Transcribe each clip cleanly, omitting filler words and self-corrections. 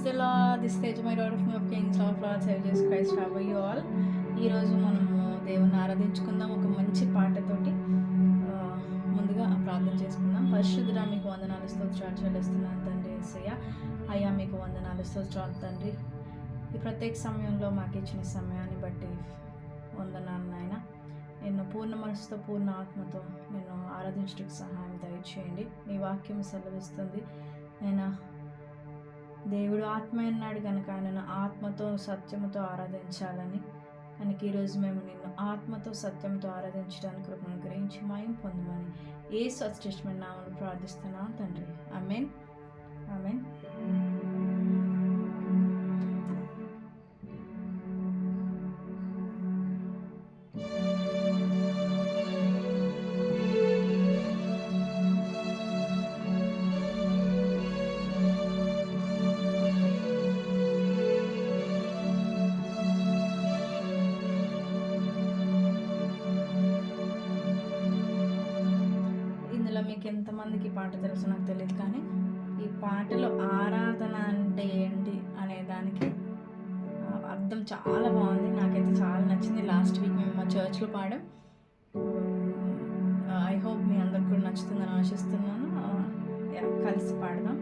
Praise the lord. This తేజ్ my lord of my kings of lords save Jesus Christ have you all. ఈరోజు మనము దేవుని ఆరాధించుకుందాం ఒక మంచి పాటతోటి. ముందుగా ప్రార్థన చేసుకుందాం. పరిశుద్ధుడా, మీకు వందనాలు స్తోత్రాలు చెల్లిస్తున్నాను తండ్రి యేసయ్య. అయ్యా, మీకు వందనాలు స్తోత్రాలు తండ్రి. ఈ ప్రత్యేక సమయంలో మాకు ఇచ్చిన సమయాన్ని బట్టి వందనాలు నాయన. నిన్ను పూర్ణ మనసుతో పూర్ణ ఆత్మతో నిన్ను ఆరాధించడానికి సహాయం దయచేయండి. నీ వాక్యం సెలవిస్తుంది, నేను దేవుడు ఆత్మ అన్నాడు కనుక ఆయనను ఆత్మతో సత్యముతో ఆరాధించాలని. కనుక ఈరోజు మేము నిన్ను ఆత్మతో సత్యంతో ఆరాధించడానికి కృపను గ్రహించి మయం పొందమని యేసు అత్యున్నతమైన నామములో ప్రార్థిస్తున్నాం తండ్రి. ఆమేన్, ఆమేన్. మీకు ఎంతమందికి ఈ పాట తెలుసు నాకు తెలియదు, కానీ ఈ పాటలో ఆరాధన అంటే ఏంటి అనే దానికి అర్థం చాలా బాగుంది. నాకైతే చాలా నచ్చింది. లాస్ట్ వీక్ మేము మా చర్చ్లో పాడాం. ఐ హోప్ మీ అందరికి కూడా నచ్చుతుందని ఆశిస్తున్నాను. కలిసి పాడదాం.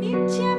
నిత్య